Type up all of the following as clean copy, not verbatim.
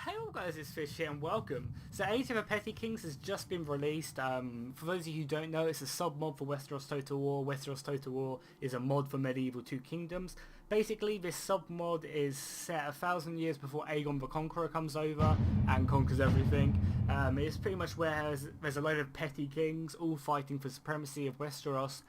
Hey all guys, it's Fish here and welcome. So Age of the Petty Kings has just been released. For those of you who don't know, it's a sub-mod for Westeros Total War. Westeros Total War is a mod for Medieval Two Kingdoms. Basically, this sub-mod is set 1,000 years before Aegon the Conqueror comes over and conquers everything. It's pretty much where there's a load of petty kings all fighting for supremacy of Westeros.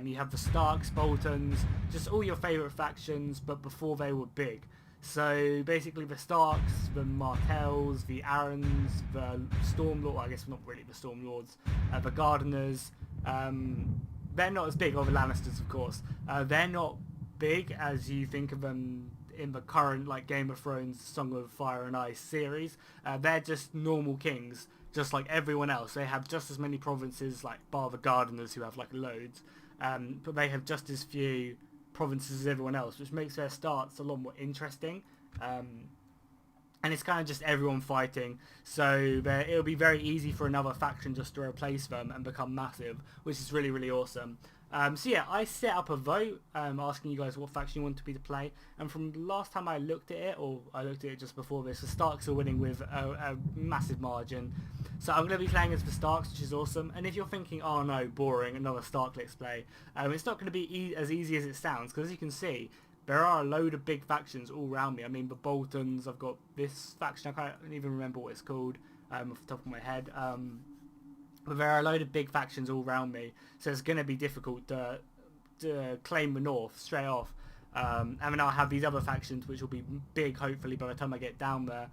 You have the Starks, Boltons, just all your favourite factions, but before they were big. So basically the Starks, the Martells, the Arryns, the Stormlord, I guess not really the Stormlords, the Gardeners, they're not as big, or the Lannisters of course, they're not big as you think of them in the current like Game of Thrones Song of Fire and Ice series. They're just normal kings, just like everyone else. They have just as many provinces, like bar the Gardeners who have like loads, but they have just as few provinces as everyone else, which makes their starts a lot more interesting. And it's kind of just everyone fighting, so it'll be very easy for another faction just to replace them and become massive, which is really, really awesome. So yeah, I set up a vote asking you guys what faction you want me to play, and from the last time I looked at it, or I looked at it just before this, the Starks are winning with a massive margin. So I'm going to be playing as the Starks, which is awesome. And if you're thinking, oh no, boring, another Stark let's play, it's not going to be as easy as it sounds, because as you can see, there are a load of big factions all around me. I mean, the Boltons, I've got this faction, I can't even remember what it's called off the top of my head. But there are a load of big factions all around me, so it's going to be difficult to claim the North straight off. And then I'll have these other factions which will be big, hopefully, by the time I get down there,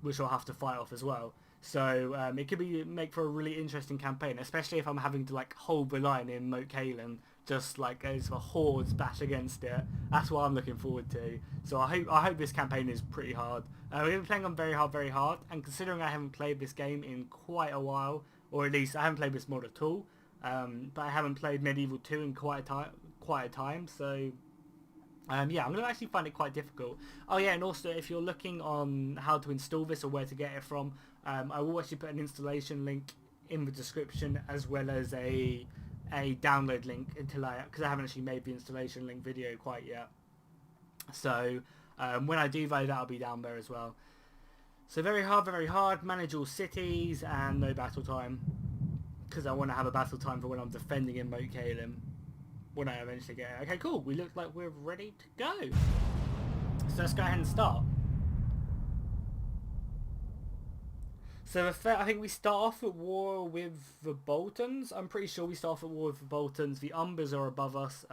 which I'll have to fight off as well. So it could make for a really interesting campaign, especially if I'm having to like hold the line in Moat Cailin, just like as the hordes bash against it. That's what I'm looking forward to. So I hope this campaign is pretty hard. We've been playing on very hard, and considering I haven't played this game in quite a while, or at least I haven't played this mod at all, but I haven't played Medieval 2 in quite a time, so yeah, I'm going to actually find it quite difficult. Oh yeah, and also if you're looking on how to install this or where to get it from, I will actually put an installation link in the description, as well as a download link because I haven't actually made the installation link video quite yet. So when I do that'll be down there as well. So very hard, manage all cities and no battle time, because I want to have a battle time for when I'm defending in Moat Cailin when I eventually get it. Okay, cool, we look like we're ready to go. So let's go ahead and start. So I think we start off at war with the Boltons. I'm pretty sure we start off at war with the Boltons. The Umbers are above us.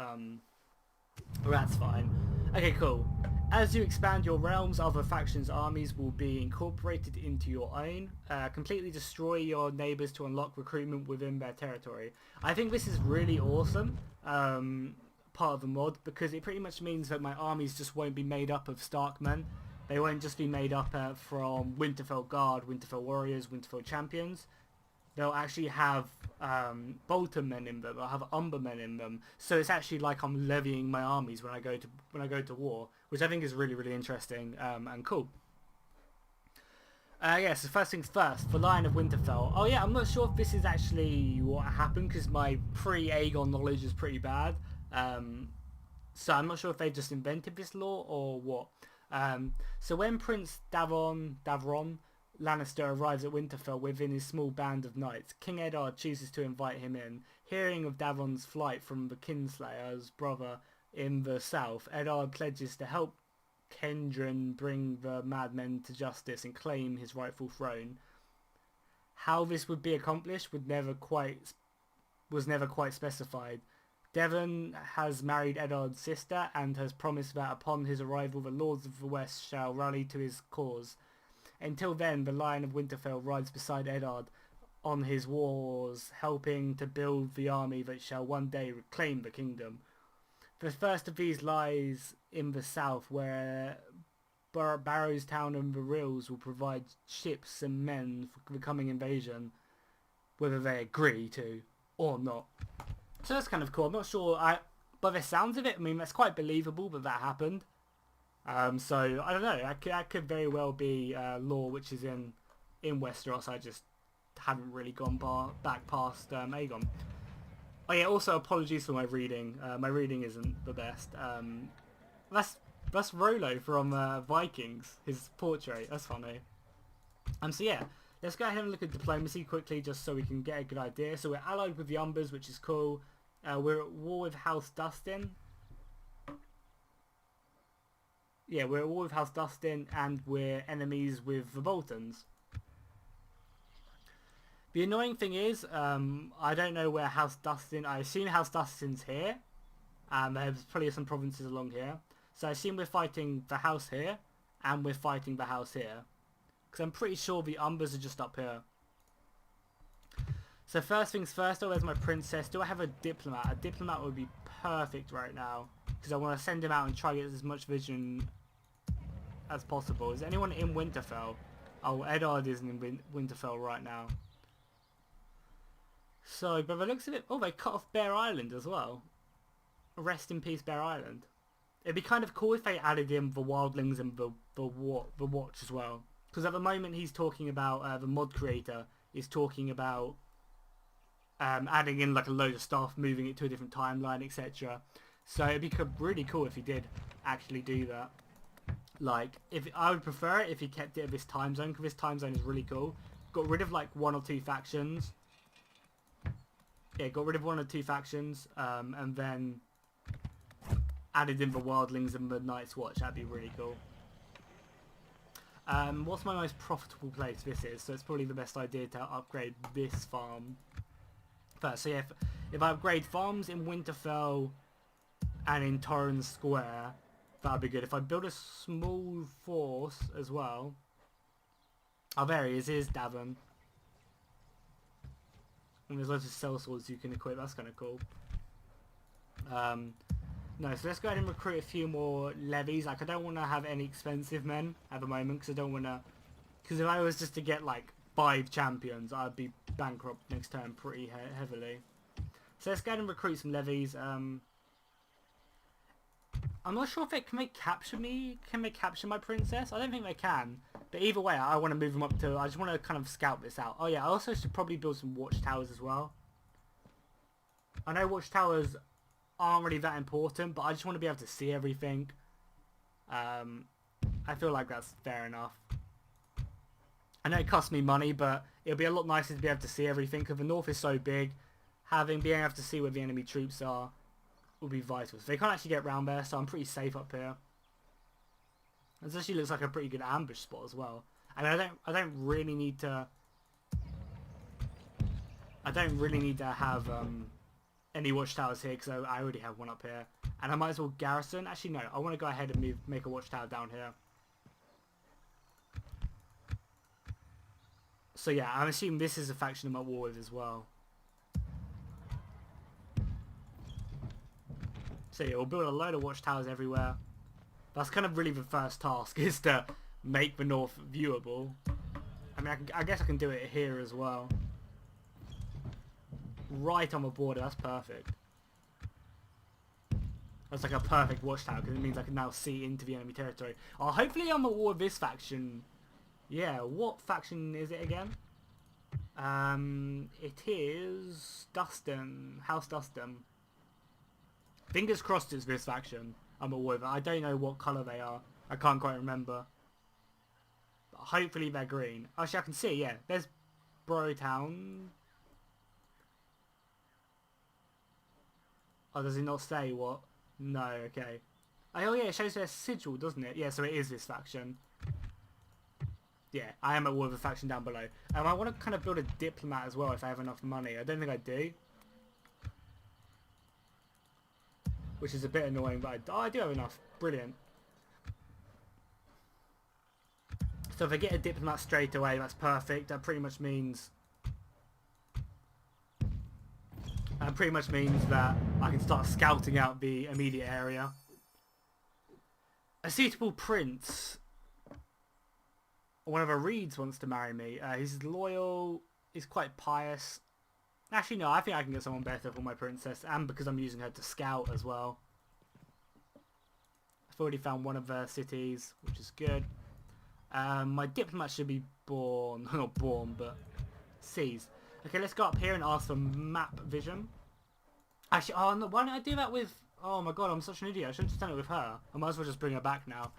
That's fine. Okay, cool. As you expand your realms, other factions' armies will be incorporated into your own. Completely destroy your neighbours to unlock recruitment within their territory. I think this is really awesome, part of the mod, because it pretty much means that my armies just won't be made up of Starkmen. They won't just be made up from Winterfell Guard, Winterfell Warriors, Winterfell Champions. They'll actually have Bolton men in them. They'll have Umber men in them. So it's actually like I'm levying my armies when I go to war, which I think is really, really interesting and cool. Yeah, so first things first, the Lion of Winterfell. Oh yeah, I'm not sure if this is actually what happened, because my pre-Aegon knowledge is pretty bad. So I'm not sure if they just invented this law or what. So when Prince Davron Lannister arrives at Winterfell within his small band of knights, King Eddard chooses to invite him in. Hearing of Davron's flight from the Kinslayer's brother in the south, Eddard pledges to help Kendron bring the madmen to justice and claim his rightful throne. How this would be accomplished was never quite specified. Devon has married Eddard's sister and has promised that upon his arrival the Lords of the West shall rally to his cause. Until then, the Lion of Winterfell rides beside Eddard on his wars, helping to build the army that shall one day reclaim the kingdom. The first of these lies in the south, where Barrowtown and the Rills will provide ships and men for the coming invasion, whether they agree to or not. So that's kind of cool. I'm not sure, by the sounds of it, I mean, that's quite believable that happened. So, I don't know, that could very well be lore which is in Westeros. I just haven't really gone back past Aegon. Oh yeah, also apologies for my reading. My reading isn't the best. That's Rollo from Vikings, his portrait. That's funny. So yeah, let's go ahead and look at diplomacy quickly, just so we can get a good idea. So we're allied with the Umbers, which is cool. We're at war with House Dustin. Yeah, we're at war with House Dustin, and we're enemies with the Boltons. The annoying thing is, I don't know where House Dustin... I assume House Dustin's here. There's probably some provinces along here. So I assume we're fighting the house here, and we're fighting the house here. Because I'm pretty sure the Umbers are just up here. So first things first, oh, there's my princess. Do I have a diplomat? A diplomat would be perfect right now. Because I want to send him out and try to get as much vision as possible. Is anyone in Winterfell? Oh, Eddard isn't in Winterfell right now. So, by the looks of it... Oh, they cut off Bear Island as well. Rest in peace, Bear Island. It'd be kind of cool if they added in the wildlings and the watch as well. Because at the moment he's talking about, the mod creator is talking about adding in like a load of stuff, moving it to a different timeline, etc. So it'd be really cool if he did actually do that. Like, if I would prefer it if he kept it at this time zone, because this time zone is really cool. Got rid of like 1 or 2 factions. Yeah, got rid of 1 or 2 factions, and then added in the wildlings and the Night's Watch. That'd be really cool. What's my most profitable place? This is, so it's probably the best idea to upgrade this farm first. So yeah, if I upgrade farms in Winterfell and in Torrens Square, that'd be good. If I build a small force as well. Oh, there he is. Here's Davon. And there's loads of sellswords you can equip. That's kind of cool. No, so let's go ahead and recruit a few more levies. Like, I don't want to have any expensive men at the moment, because I don't want to... Because if I was just to get, like, 5 champions, I'd be bankrupt next turn pretty heavily. So let's go ahead and recruit some levies. I'm not sure if it can they capture me. Can they capture my princess? I don't think they can. But either way, I want to move them up to... I just want to kind of scout this out. Oh yeah, I also should probably build some watchtowers as well. I know watchtowers aren't really that important, but I just want to be able to see everything. I feel like that's fair enough. I know it costs me money, but it'll be a lot nicer to be able to see everything, because the north is so big. Being able to see where the enemy troops are will be vital. So they can't actually get round there, so I'm pretty safe up here. This actually looks like a pretty good ambush spot as well. I mean, I don't really need to have any watchtowers here, because I already have one up here, and I might as well garrison. Actually, no, I want to go ahead and make a watchtower down here. So yeah, I'm assuming this is a faction I'm at war with as well. So yeah, we'll build a load of watchtowers everywhere. That's kind of really the first task, is to make the north viewable. I mean, I guess I can do it here as well. Right on the border, that's perfect. That's like a perfect watchtower, because it means I can now see into the enemy territory. Oh, hopefully I'm at war with this faction. Yeah, what faction is it again? It is Dustin, House Dustin. Fingers crossed it's this faction I'm at war with. I don't know what colour they are. I can't quite remember. But hopefully they're green. Actually, I can see, yeah. There's Barrowtown. Oh, does it not say what? No, okay. Oh yeah, it shows their sigil, doesn't it? Yeah, so it is this faction. Yeah, I am at war with a faction down below. I want to kind of build a diplomat as well if I have enough money. I don't think I do. Which is a bit annoying, but I do have enough. Brilliant. So if I get a diplomat straight away, that's perfect. That pretty much means... that I can start scouting out the immediate area. A suitable prince. One of our reeds wants to marry me. He's loyal. He's quite pious. Actually, no. I think I can get someone better for my princess, and because I'm using her to scout as well. I've already found one of their cities, which is good. My diplomat should be born. Not born, but seized. Okay, let's go up here and ask for map vision. Actually, oh no, why don't I do that with... Oh my god, I'm such an idiot. I should have just done it with her. I might as well just bring her back now.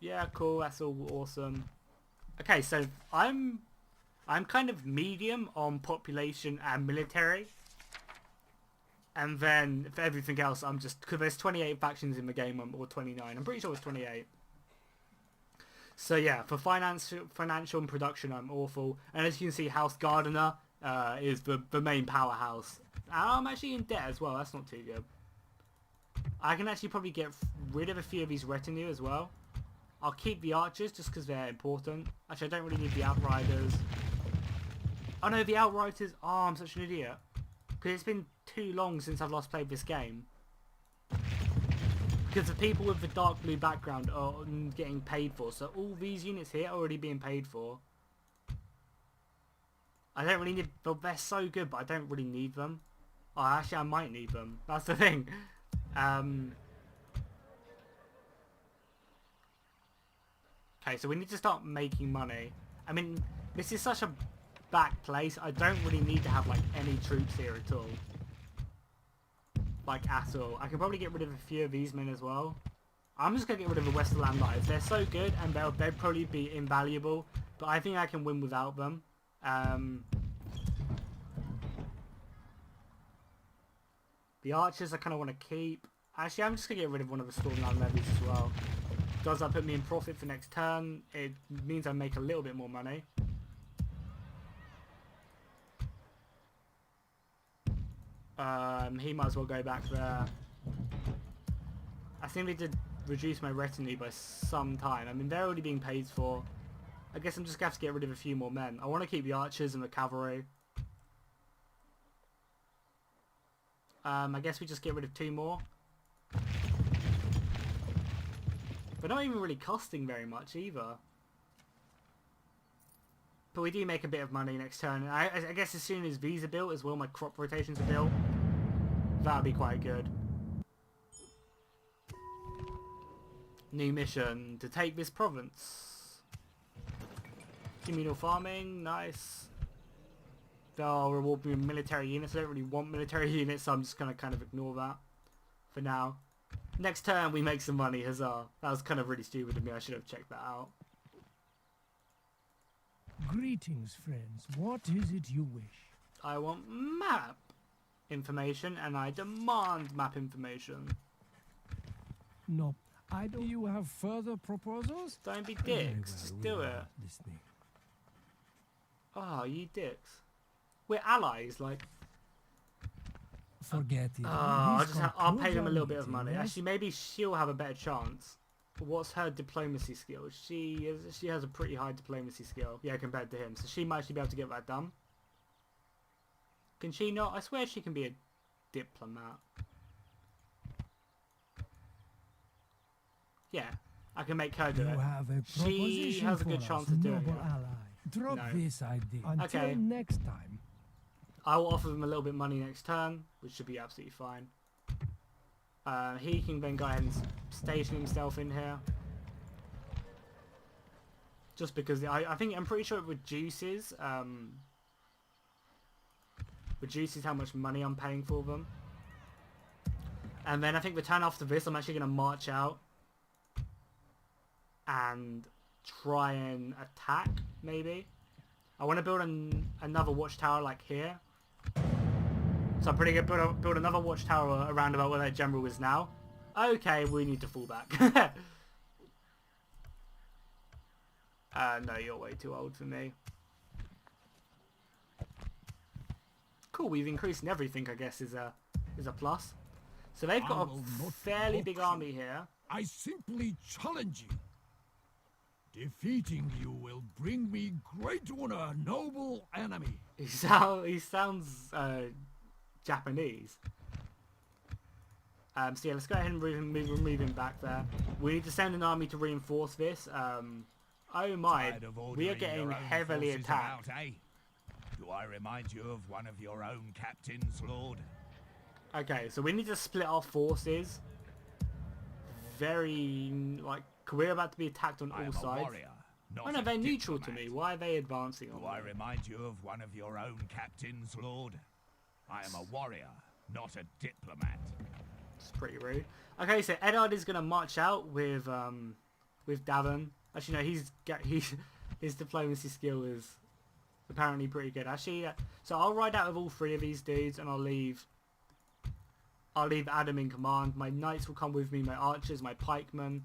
Yeah, cool. That's all awesome. Okay, so I'm kind of medium on population and military. And then for everything else, I'm just... Because there's 28 factions in the game, or 29. I'm pretty sure it's 28. So yeah, for financial and production, I'm awful. And as you can see, House Gardener is the main powerhouse. I'm actually in debt as well. That's not too good. I can actually probably get rid of a few of these retinue as well. I'll keep the archers just because they're important. Actually, I don't really need the outriders. Oh no, the outriders... Oh, I'm such an idiot. Because it's been too long since I've last played this game. Because the people with the dark blue background are getting paid for. So all these units here are already being paid for. I don't really need... Well, they're so good, but I don't really need them. Oh, actually, I might need them. That's the thing. Okay, so we need to start making money. I mean, this is such a back place. I don't really need to have, like, any troops here at all. Like, at all. I can probably get rid of a few of these men as well. I'm just going to get rid of the Westerland Knights. They're so good, and they'd probably be invaluable. But I think I can win without them. The archers I kind of want to keep. Actually, I'm just going to get rid of one of the Stormland levies as well. Does that put me in profit for next turn? It means I make a little bit more money. He might as well go back there. I think they did reduce my retinue by some time. I mean, they're already being paid for. I guess I'm just going to have to get rid of a few more men. I want to keep the archers and the cavalry. I guess we just get rid of 2 more. They're not even really costing very much either. But we do make a bit of money next turn. I guess as soon as these are built as well, my crop rotations are built. That'll be quite good. New mission. To take this province. Communal farming. Nice. They'll reward me with military units. I don't really want military units, so I'm just going to kind of ignore that for now. Next turn we make some money, huzzah. That was kind of really stupid of me. I should have checked that out. Greetings, friends. What is it you wish? I want map information, and I demand map information. No, I don't. You have further proposals? Don't be dicks. Just do it. Listening. Oh, you dicks. We're allies, like... Forget it. I'll pay them a little bit of money. Yes? Actually, maybe she'll have a better chance. What's her diplomacy skill? She has a pretty high diplomacy skill. Yeah, compared to him. So she might actually be able to get that done. Can she not? I swear she can be a diplomat. Yeah, I can make her do it. She has a good chance of doing it. Drop this idea. Until next time. I will offer him a little bit of money next turn, which should be absolutely fine. He can then go ahead and station himself in here. Just because I'm pretty sure it reduces how much money I'm paying for them. And then I think the turn after this, I'm actually going to march out and try and attack, maybe. I want to build another watchtower like here. So I'm pretty good. Build another watchtower around about where that general is now. Okay, we need to fall back. No, you're way too old for me. Cool, we've increased in everything, I guess, is a plus. So they've got a fairly big army here. I simply challenge you. Defeating you will bring me great honor, noble enemy. He sounds Japanese. So yeah, let's go ahead and move him back there. We need to send an army to reinforce this. Oh my, we are getting heavily attacked. Do I remind you of one of your own captains, Lord? Okay, so we need to split our forces. We're about to be attacked on all sides. Warrior, oh no, they're neutral to me. Why are they advancing on me? Do I remind you of one of your own captains, Lord? I am a warrior, not a diplomat. It's pretty rude. Okay, so Eddard is going to march out with with Davin. Actually, no, his diplomacy skill is apparently pretty good. Actually, so I'll ride out with all 3 of these dudes, and I'll leave Adam in command. My knights will come with me, my archers, my pikemen,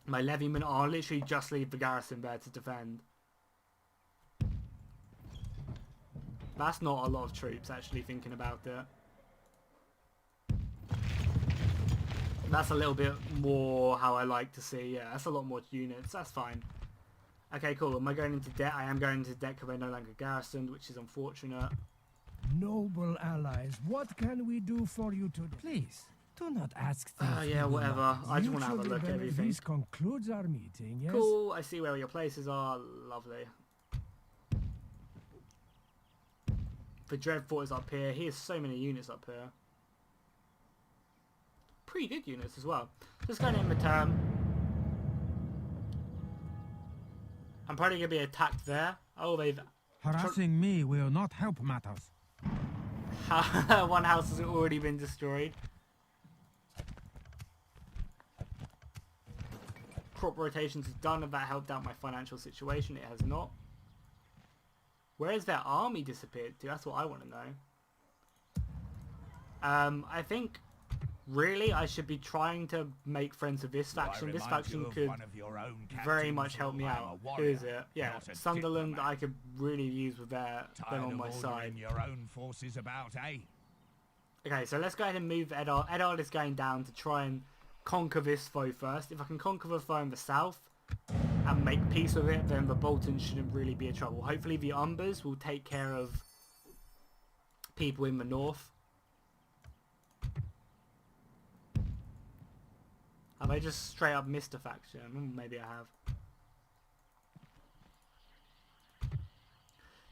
my levymen. I'll literally just leave the garrison there to defend. That's not a lot of troops, actually, thinking about it. That's a little bit more how I like to see. Yeah, that's a lot more units. That's fine. Okay, cool. Am I going into debt? I am going into debt because we're no longer garrisoned, which is unfortunate. Noble allies, what can we do for you today? Please, do not ask things. Yeah, whatever. I just want to have a look at everything. This concludes our meeting, yes? Cool. I see where your places are. Lovely. The Dreadfort is up here. He has so many units up here. Pretty good units as well. Just going in return. I'm probably going to be attacked there. Oh, they've... Harassing me will not help matters. One house has already been destroyed. Crop rotations is done. If that helped out my financial situation, it has not. Where has their army disappeared to? That's what I want to know. I think... Really, I should be trying to make friends with this faction. This faction could very much help me out. Who is it? Yeah, Sunderland. I could really use with them on my side. Your own forces about, eh? Okay, so let's go ahead and move Eddard. Eddard is going down to try and conquer this foe first. If I can conquer the foe in the south and make peace with it, then the Boltons shouldn't really be a trouble. Hopefully the Umbers will take care of people in the north. Have I just straight up missed a faction? Maybe I have.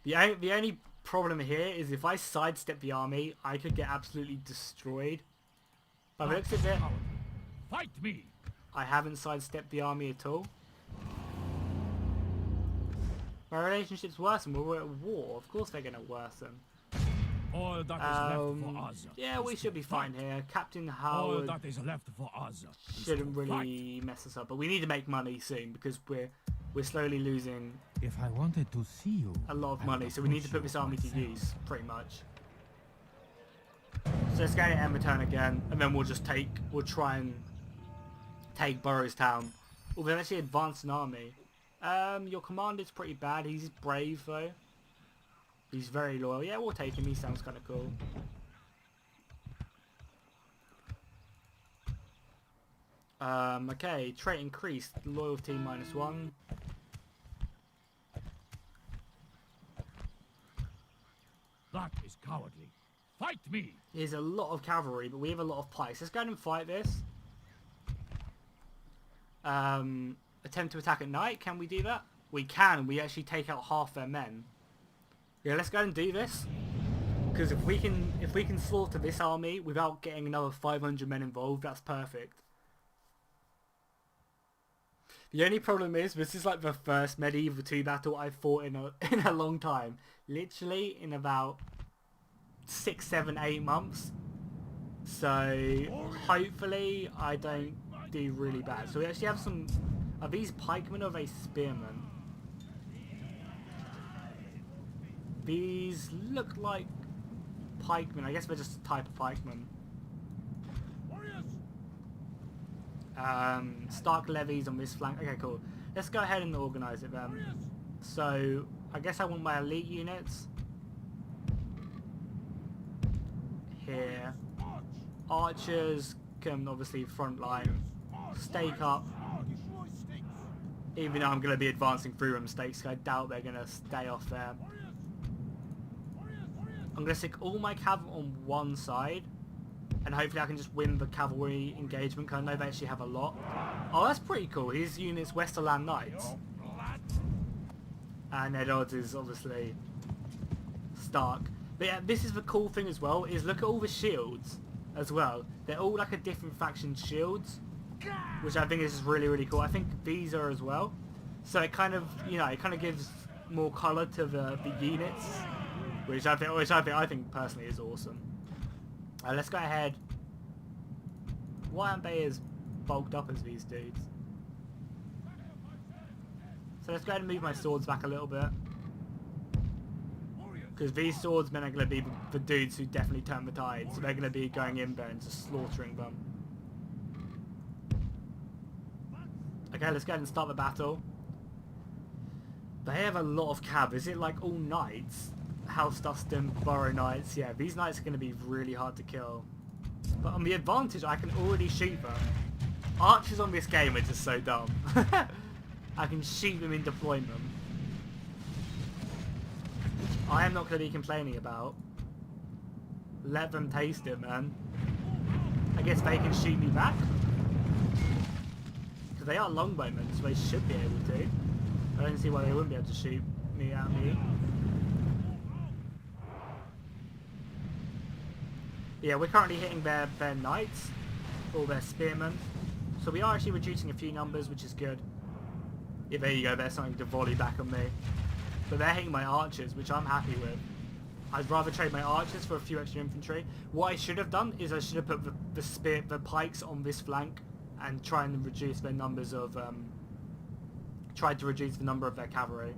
The only problem here is if I sidestep the army, I could get absolutely destroyed. By the looks of it, Fight me! I haven't sidestepped the army at all. My relationship's worsen. We're at war. Of course they're going to worsen. All that is left for us. Yeah, we should be fine here. Captain Howard All that is left for us shouldn't really mess us up, but we need to make money soon because we're slowly losing If I wanted to see you, a lot of money, so we need to put this army to use, pretty much. So let's go to Embertown again, and then we'll try and take Barrowtown. Oh, they've actually advanced an army. Your commander's pretty bad. He's brave though. He's very loyal. Yeah, we'll take him. He sounds kind of cool. Okay, trait increased. Loyalty -1. That is cowardly. Fight me! There's a lot of cavalry, but we have a lot of pikes. Let's go ahead and fight this. Attempt to attack at night. Can we do that? We can. We actually take out half their men. Yeah, let's go and do this. Because if we can slaughter this army without getting another 500 men involved, that's perfect. The only problem is this is like the first Medieval 2 battle I've fought in a long time. Literally in about 6, 7, 8 months. So hopefully I don't do really bad. So we actually have some... Are these pikemen or are they spearmen? These look like pikemen. I guess they're just a type of pikeman. Stark levies on this flank. Okay, cool. Let's go ahead and organise it then. So, I guess I want my elite units here. Archers can obviously front line. Stake up. Even though I'm going to be advancing through them stakes, so I doubt they're going to stay off there. I'm going to stick all my cav on one side, and hopefully I can just win the cavalry engagement, because I know they actually have a lot. Oh, that's pretty cool. His unit's Westerland Knights. And Eddard is obviously Stark. But yeah, this is the cool thing as well, is look at all the shields as well. They're all like a different faction shields, which I think is just really, really cool. I think these are as well. So it kind of, you know, it kind of gives more colour to the units. Which I think personally is awesome. Let's go ahead. Why aren't they as bulked up as these dudes? So let's go ahead and move my swords back a little bit. Because these swordsmen are going to be the dudes who definitely turn the tide. So they're going to be going in there and just slaughtering them. Okay, let's go ahead and start the battle. They have a lot of cav. Is it like all knights? House Dustin, Burrow knights. Yeah, these knights are going to be really hard to kill. But on the advantage, I can already shoot them. Archers on this game are just so dumb. I can shoot them in deployment. I am not going to be complaining about. Let them taste it, man. I guess they can shoot me back. Because they are longbowmen, so they should be able to. I don't see why they wouldn't be able to shoot me at me. Yeah, we're currently hitting their knights, or their spearmen. So we are actually reducing a few numbers, which is good. Yeah, there you go, they're starting to volley back on me. But they're hitting my archers, which I'm happy with. I'd rather trade my archers for a few extra infantry. What I should have done is I should have put the pikes on this flank and try and reduce their numbers of, tried to reduce the number of their cavalry.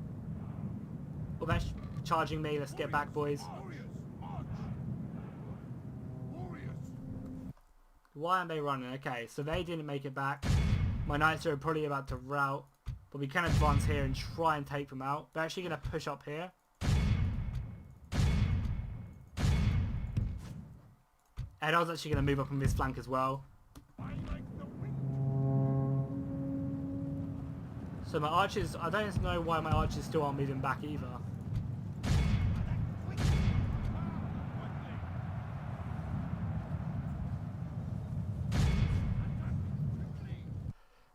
Well, they're charging me, let's get back, boys. Why aren't they running? Okay, so they didn't make it back. My knights are probably about to rout. But we can advance here and try and take them out. They're actually going to push up here. And I was actually going to move up on this flank as well. So my archers, I don't know why my archers still aren't moving back either.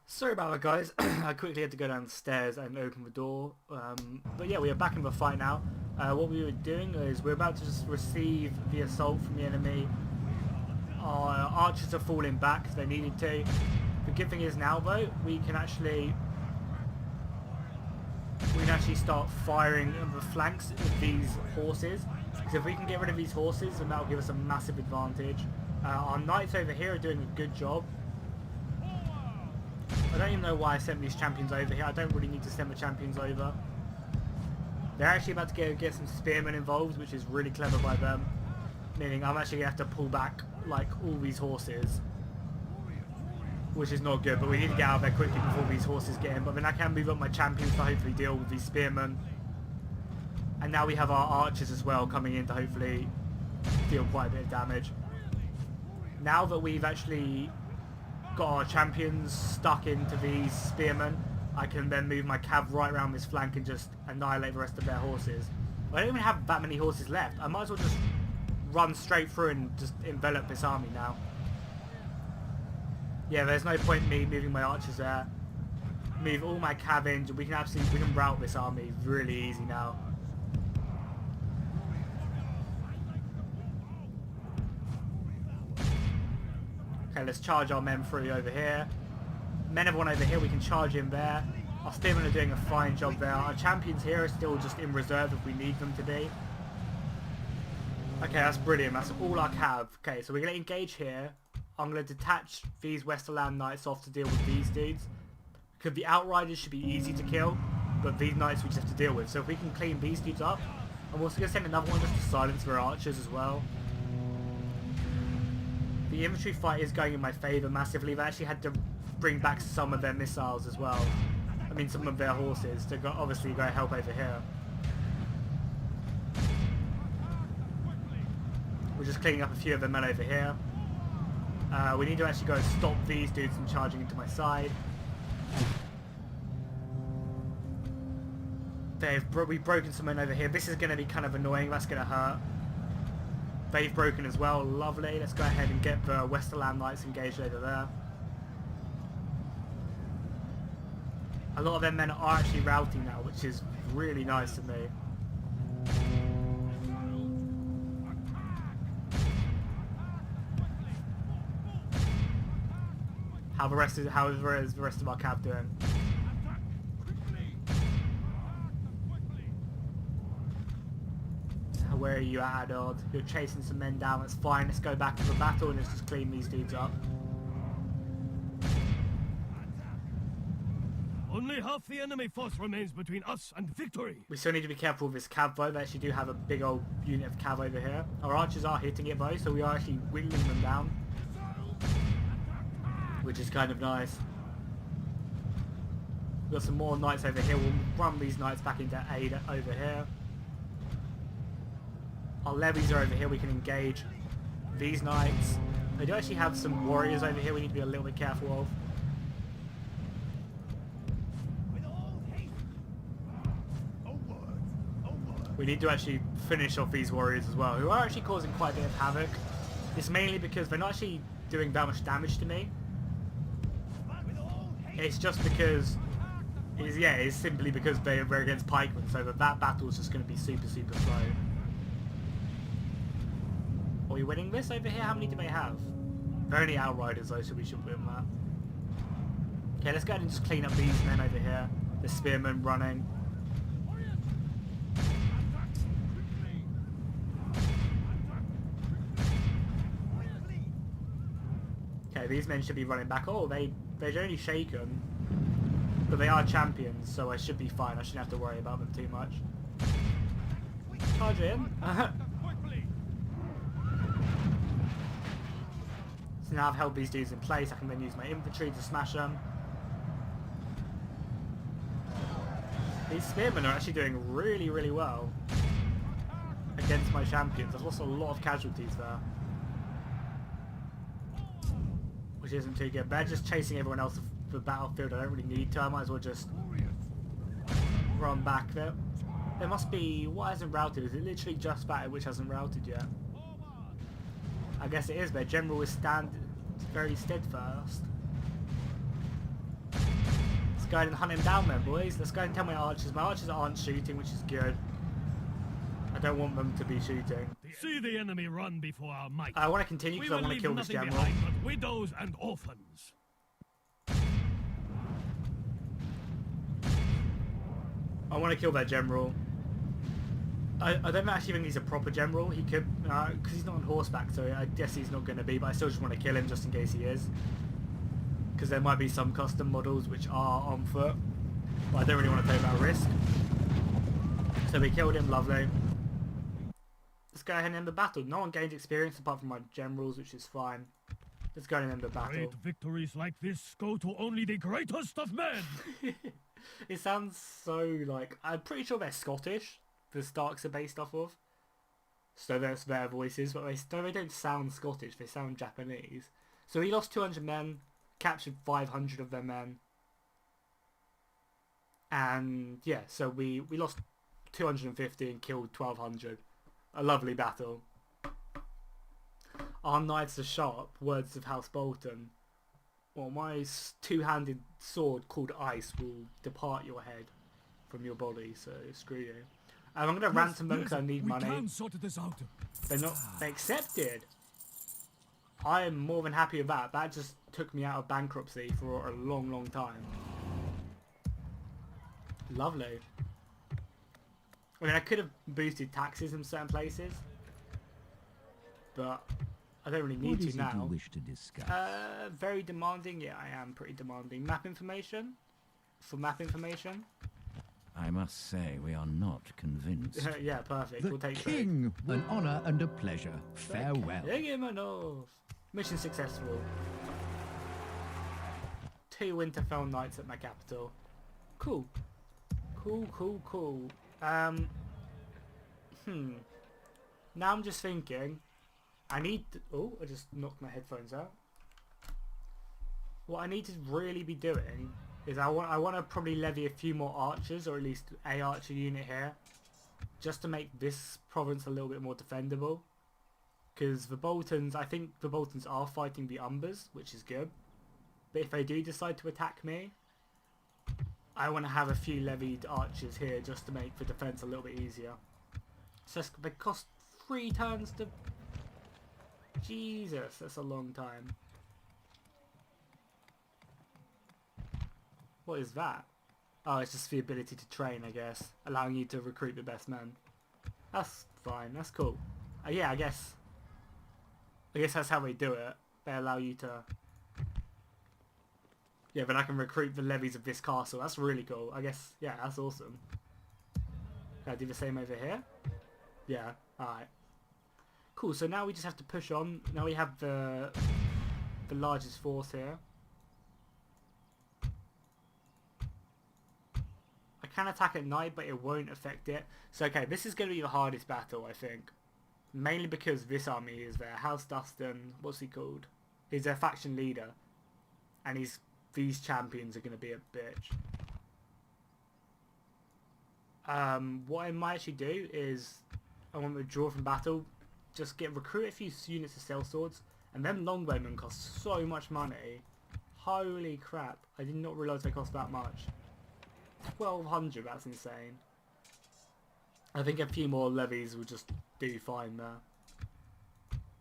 Sorry about that, guys. I quickly had to go downstairs and open the door. But yeah, we are back in the fight now. What we were doing is we're about to just receive the assault from the enemy. Our archers are falling back because they needed to. The good thing is now, though, we can actually start firing on the flanks of these horses. Because if we can get rid of these horses, then that will give us a massive advantage. Our knights over here are doing a good job. I don't even know why I sent these champions over here. I don't really need to send the champions over. They're actually about to get some spearmen involved, which is really clever by them. Meaning I'm actually going to have to pull back like all these horses. Which is not good, but we need to get out of there quickly before these horses get in. But then I can move up my champions to hopefully deal with these spearmen. And now we have our archers as well coming in to hopefully deal quite a bit of damage. Now that we've actually got our champions stuck into these spearmen, I can then move my cav right around this flank and just annihilate the rest of their horses. I don't even have that many horses left. I might as well just run straight through and just envelop this army now. Yeah, there's no point in me moving my archers there. Move all my cav in. We can rout this army really easy now. Okay, let's charge our men through over here. Men have one over here, we can charge in there. Our spearmen are doing a fine job there. Our champions here are still just in reserve if we need them to be. Okay, that's brilliant. That's all our cav. Okay, so we're going to engage here. I'm going to detach these Westerland knights off to deal with these dudes. Because the outriders should be easy to kill, but these knights we just have to deal with. So if we can clean these dudes up, I'm also going to send another one just to silence their archers as well. The infantry fight is going in my favour massively. They actually had to bring back some of their missiles as well. I mean, some of their horses to obviously go help over here. We're just cleaning up a few of the men over here. We need to actually go stop these dudes from charging into my side. We've broken some men over here. This is going to be kind of annoying. That's going to hurt. They've broken as well. Lovely. Let's go ahead and get the Westerland Knights engaged over there. A lot of their men are actually routing now, which is really nice to me. How is the rest of our cav doing? Where are you at, Adord? You're chasing some men down, that's fine. Let's go back to the battle and let's just clean these dudes up. Only half the enemy force remains between us and victory. We still need to be careful with this cav though. They actually do have a big old unit of cav over here. Our archers are hitting it though, so we are actually whittling them down, which is kind of nice. We've got some more knights over here. We'll run these knights back into aid over here. Our levies are over here. We can engage these knights. They do actually have some warriors over here we need to be a little bit careful of. We need to actually finish off these warriors as well, who are actually causing quite a bit of havoc. It's mainly because they're not actually doing that much damage to me. It's just because, it's simply because they're against pikemen, so that battle is just going to be super, super slow. Are we winning this over here? How many do they have? They're only outriders though, so we should win that. Okay, let's go ahead and just clean up these men over here. The spearmen running. Okay, these men should be running back. Oh, they're only shaken. But they are champions, so I should be fine. I shouldn't have to worry about them too much. Charge in. So now I've held these dudes in place, I can then use my infantry to smash them. These spearmen are actually doing really, really well against my champions. I've lost a lot of casualties there, which isn't too good. They're just chasing everyone else off the battlefield. I don't really need to. I might as well just run back there. There must be... What hasn't routed? Is it literally just that which hasn't routed yet? I guess it is. Their general is very steadfast. Let's go ahead and hunt him down then, boys. Let's go ahead and tell my archers. My archers aren't shooting, which is good. I don't want them to be shooting. See the enemy run before our might. I want to continue because I want to kill this general. Behind but widows and orphans. I want to kill that general. I don't actually think he's a proper general. He could, because he's not on horseback, so I guess he's not going to be, but I still just want to kill him just in case he is. Because there might be some custom models which are on foot, but I don't really want to take that risk. So we killed him, lovely. Let's go ahead and end the battle. No one gains experience apart from my generals, which is fine. Let's go ahead and end the battle. Great victories like this go to only the greatest of men! It sounds so like... I'm pretty sure they're Scottish. The Starks are based off of. So that's their voices, but they don't sound Scottish, they sound Japanese. So he lost 200 men, captured 500 of their men. And yeah, so we lost 250 and killed 1200. A lovely battle. Our knights are sharp, words of House Bolton. Well, my two-handed sword called Ice will depart your head from your body, so screw you. I'm going to ransom them because I need money. We can sort this out. They accepted. I am more than happy with that. That just took me out of bankruptcy for a long, long time. Lovely. I mean, I could have boosted taxes in certain places, but I don't really need to now. What is it you wish to discuss? Very demanding. Yeah, I am pretty demanding. Map information? For map information? I must say, we are not convinced. Yeah, perfect. The We'll take king, an honor and a pleasure. Farewell. Mission successful. 2 Winterfell Knights at my capital. Cool. Cool. Now I'm just thinking, I need to, oh, I just knocked my headphones out. What I need to really be doing is I want to probably levy a few more archers, or at least a archer unit here, just to make this province a little bit more defendable. Because the Boltons, I think the Boltons are fighting the Umbers, which is good. But if they do decide to attack me, I want to have a few levied archers here just to make the defense a little bit easier. So they cost 3 turns to... Jesus, that's a long time. What is that? Oh, it's just the ability to train, I guess. Allowing you to recruit the best men. That's fine, that's cool. Yeah, I guess that's how they do it. They allow you to Yeah, then I can recruit the levies of this castle. That's really cool. I guess, yeah, that's awesome. Can I do the same over here? Yeah, alright. Cool, so now we just have to push on. Now we have the largest force here. I can attack at night, but it won't affect it. So, okay, this is going to be the hardest battle, I think. Mainly because this army is there. House Dustin, what's he called? He's their faction leader. And these champions are going to be a bitch. What I might actually do is, I want to withdraw from battle. Just recruit a few units of sellswords. And them longbowmen cost so much money. Holy crap. I did not realise they cost that much. 1,200, that's insane. I think a few more levies will just do fine there.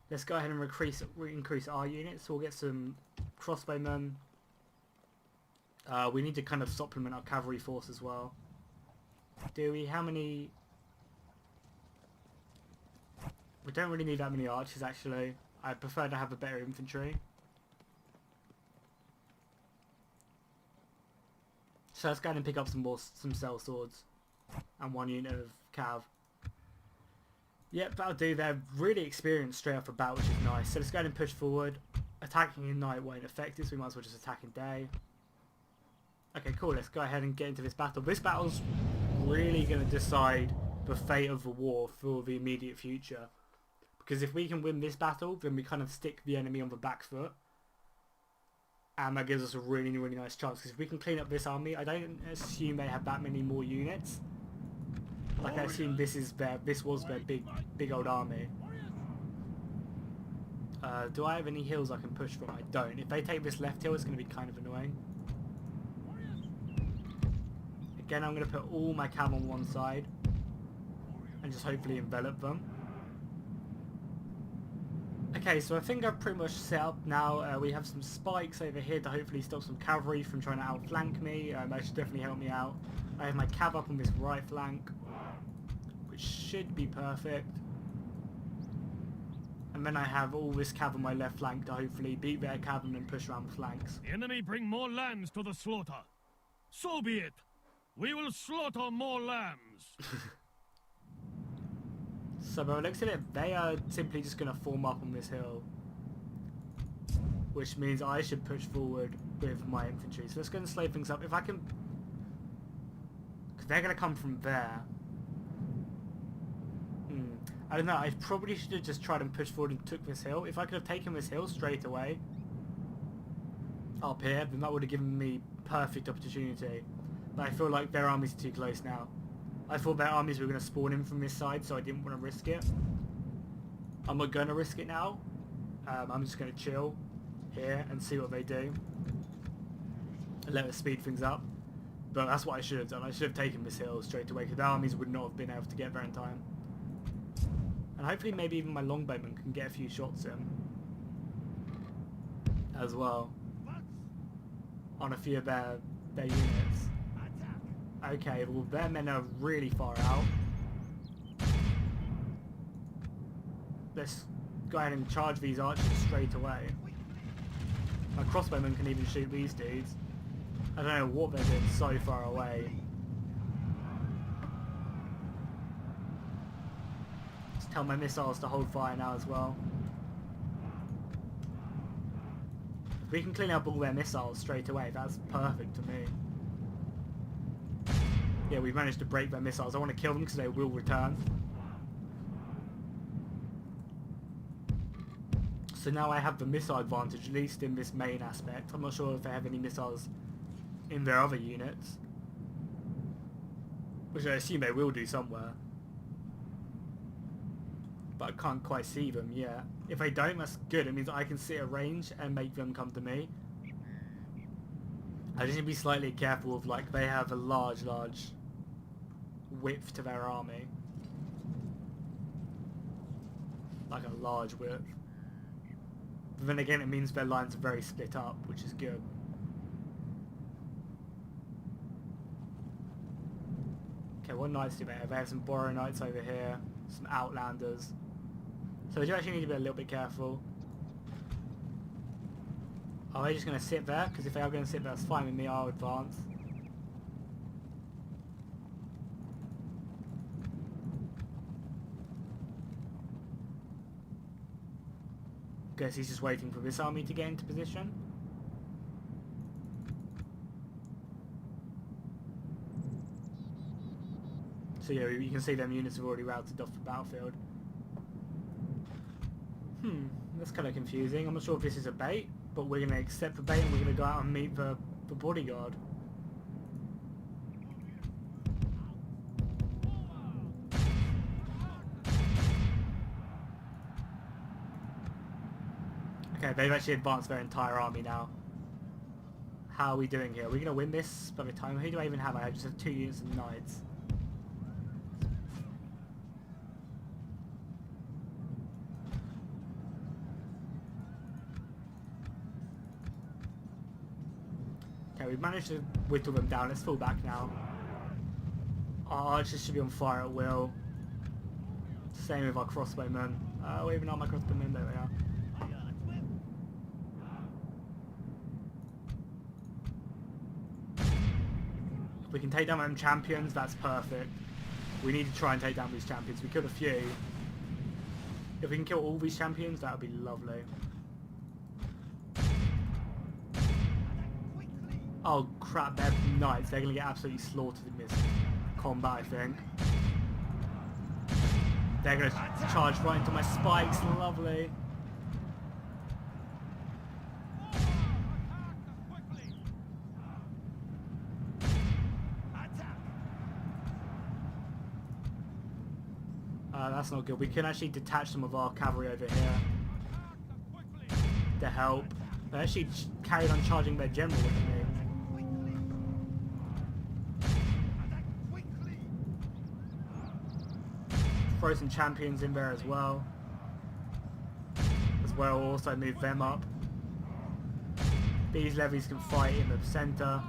Let's go ahead and increase our units. So we'll get some crossbowmen. We need to kind of supplement our cavalry force as well. Do we? How many? We don't really need that many archers actually. I prefer to have a better infantry. So let's go ahead and pick up some sellswords and 1 unit of cav. Yep, that'll do. They're really experienced straight off the bat, which is nice. So let's go ahead and push forward. Attacking in night won't affect it, so we might as well just attack in day. Okay, cool. Let's go ahead and get into this battle. This battle's really going to decide the fate of the war for the immediate future. Because if we can win this battle, then we kind of stick the enemy on the back foot. And that gives us a really, really nice chance. Because if we can clean up this army, I don't assume they have that many more units. Like I assume this was their big old army. Do I have any hills I can push from? I don't. If they take this left hill, it's going to be kind of annoying. Again, I'm going to put all my cav on one side. And just hopefully envelop them. Okay, so I think I've pretty much set up now. We have some spikes over here to hopefully stop some cavalry from trying to outflank me. That should definitely help me out. I have my cav up on this right flank, which should be perfect. And then I have all this cav on my left flank to hopefully beat their cav and then push around the flanks. The enemy bring more lambs to the slaughter. So be it. We will slaughter more lambs. So by the looks of it, they are simply just going to form up on this hill. Which means I should push forward with my infantry. So let's go and slow things up. If I can... Because they're going to come from there. I don't know, I probably should have just tried and pushed forward and took this hill. If I could have taken this hill straight away up here, then that would have given me perfect opportunity. But I feel like their armies are too close now. I thought their armies were going to spawn in from this side, so I didn't want to risk it. I'm not going to risk it now. I'm just going to chill here and see what they do. And let us speed things up. But that's what I should have done. I should have taken this hill straight away, because their armies would not have been able to get there in time. And hopefully maybe even my longbowmen can get a few shots in. As well. On a few of their units. Okay, well their men are really far out. Let's go ahead and charge these archers straight away. My crossbowmen can even shoot these dudes. I don't know what they're doing so far away. Just tell my missiles to hold fire now as well. If we can clean up all their missiles straight away, that's perfect to me. Yeah, we've managed to break their missiles. I want to kill them because they will return. So now I have the missile advantage, at least in this main aspect. I'm not sure if they have any missiles in their other units. Which I assume they will do somewhere. But I can't quite see them yet. If they don't, that's good. It means I can sit at range and make them come to me. I just need to be slightly careful of, like, they have a large width to their army. Like a large width. But then again, it means their lines are very split up, which is good. Okay, what knights do they have? They have some Borrow Knights over here, some Outlanders. So you actually need to be a little bit careful. Are they just going to sit there? Because if they are going to sit there, that's fine with me. I'll advance. Guess he's just waiting for this army to get into position. So yeah, you can see them units have already routed off the battlefield. That's kind of confusing. I'm not sure if this is a bait, but we're going to accept the bait and we're going to go out and meet the bodyguard. Okay, they've actually advanced their entire army now. How are we doing here? Are we going to win this by the time? Who do I even have? I just have 2 units of knights. Okay, we've managed to whittle them down. Let's fall back now. Our archers should be on fire at will. Same with our crossbowmen. Oh, even not my crossbowmen, there we are. If we can take down them champions, that's perfect. We need to try and take down these champions. We killed a few. If we can kill all these champions, that would be lovely. Oh crap, they're knights. They're going to get absolutely slaughtered in this combat, I think. They're going to charge right into my spikes. Lovely. That's not good. We can actually detach some of our cavalry over here to help. They actually carried on charging their general with me. Throw some champions in there as well. Also move them up. These levies can fight in the centre.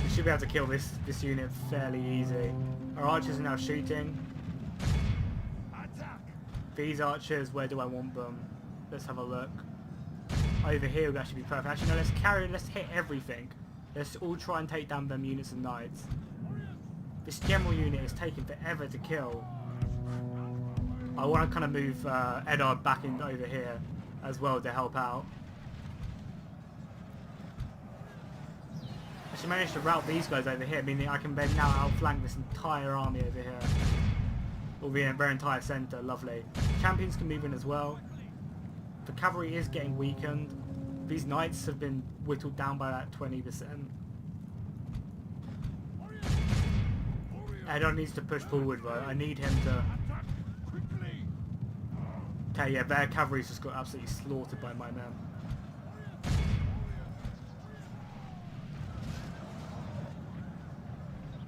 We should be able to kill this unit fairly easy. Our archers are now shooting. These archers, where do I want them? Let's have a look. Over here would actually be perfect. Actually, no, let's hit everything. Let's all try and take down them units of knights. This general unit is taking forever to kill. I want to kind of move Eddard back in over here as well to help out. I should manage to route these guys over here, meaning I can then now outflank this entire army over here. Or their entire centre, lovely. Champions can move in as well. The cavalry is getting weakened. These knights have been whittled down by that 20%. Eddard needs to push forward though. I need him to... Okay, yeah, their cavalry's just got absolutely slaughtered by my men.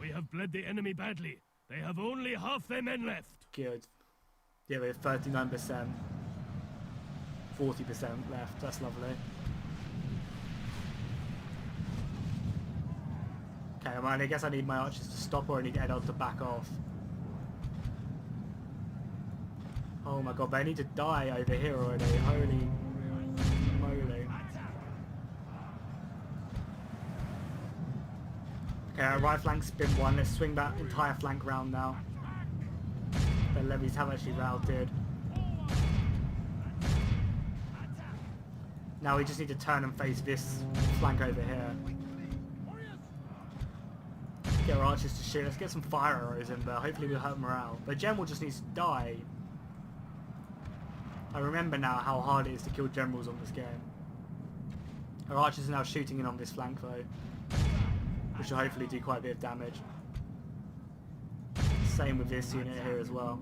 We have bled the enemy badly. They have only half their men left. Good. Yeah, we have 39%. 40% left. That's lovely. Okay, I guess I need my archers to stop or I need Eddard to back off. Oh my god, they need to die over here already. Holy moly. Okay, our right flank's been won. Let's swing that entire flank round now. The levies have actually routed. Now we just need to turn and face this flank over here. Get our archers to shoot. Let's get some fire arrows in there. Hopefully we'll hurt morale. The general just needs to die. I remember now how hard it is to kill generals on this game. Our archers are now shooting in on this flank though, which will hopefully do quite a bit of damage. Same with this unit here as well.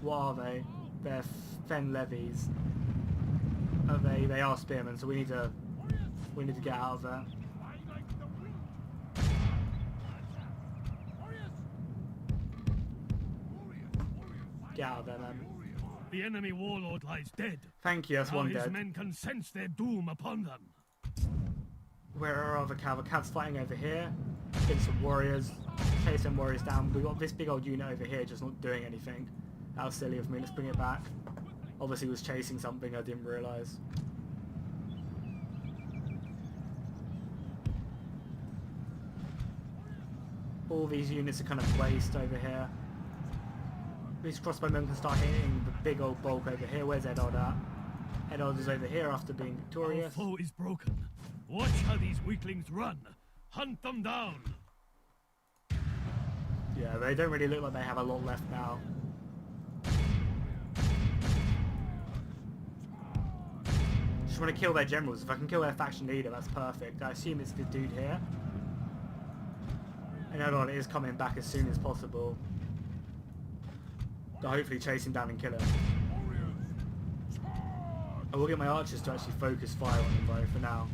What are they? They're Fen levies. Are they? They are spearmen, so we need to get out of there. Get out of there, man. The enemy warlord lies dead. Thank you, that's Now one his dead. men can sense their doom upon them. Where are our other cav? Cav's fighting over here. Get some warriors. Chase some warriors down. We've got this big old unit over here just not doing anything. That was silly of me. Let's bring it back. Obviously it was chasing something I didn't realise. All these units are kind of waste over here. These crossbowmen can start hitting the big old bulk over here. Where's Eddard at? Eddard is over here after being Our victorious. foe is broken. Watch how these weaklings run. Hunt them down. Yeah, they don't really look like they have a lot left now. Just want to kill their generals. If I can kill their faction leader, that's perfect. I assume it's the dude here. And Eddard is coming back as soon as possible. To hopefully chase him down and kill him. I will get my archers to actually focus fire on him though for now.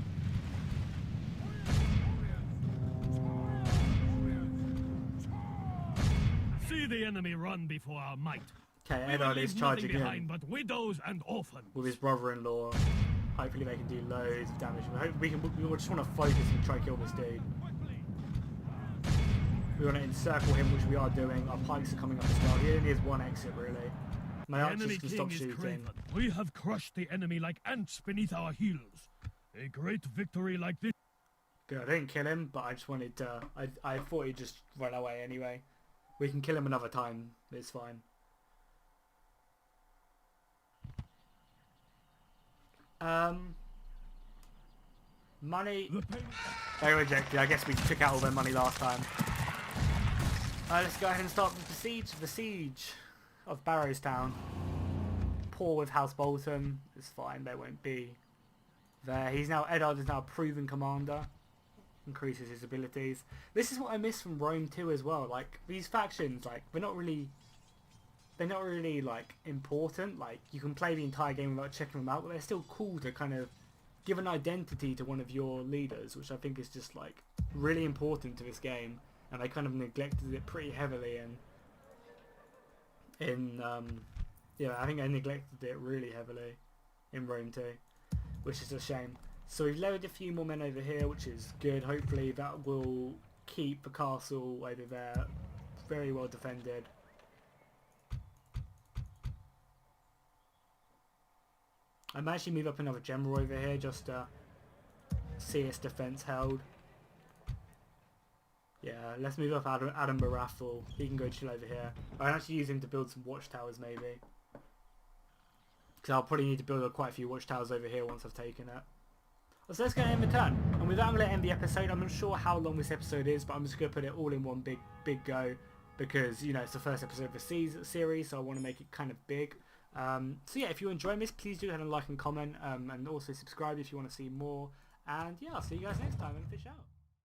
See the enemy run before our might. Okay, We will Eddard is leave charging nothing in behind but widows and orphans. with his brother-in-law. Hopefully they can do loads of damage. We just want to focus and try to kill this dude. We want to encircle him, which we are doing. Our pikes are coming up as well. He only has one exit, really. My The archers enemy can king stop is shooting. craven. We have crushed the enemy like ants beneath our heels. A great victory like this. Good, I didn't kill him, but I just wanted to... I thought he'd just run away anyway. We can kill him another time. It's fine. Money... They rejected. I guess we took out all their money last time. Let's go ahead and start the siege of Barrowtown. Poor with House Bolton. It's fine. They won't be there. Eddard is now a proven commander. Increases his abilities. This is what I miss from Rome too as well. Like these factions, like they're not really like important. Like you can play the entire game without checking them out, but they're still cool to kind of give an identity to one of your leaders, which I think is just like really important to this game. And they kind of neglected it pretty heavily yeah, I think I neglected it really heavily in Rome too, which is a shame. So we've lowered a few more men over here, which is good. Hopefully that will keep the castle over there very well defended. I might actually move up another general over here just to see its defense held. Yeah, let's move up Adam Barathel. He can go chill over here. I'll actually use him to build some watchtowers maybe. Because I'll probably need to build quite a few watchtowers over here once I've taken it. So let's go and end the turn. And with that I'm going to end the episode. I'm not sure how long this episode is, but I'm just going to put it all in one big go. Because, you know, it's the first episode of the series, so I want to make it kind of big. So yeah, if you're enjoying this, please do hit a like and comment. And also subscribe if you want to see more. And yeah, I'll see you guys next time and fish out.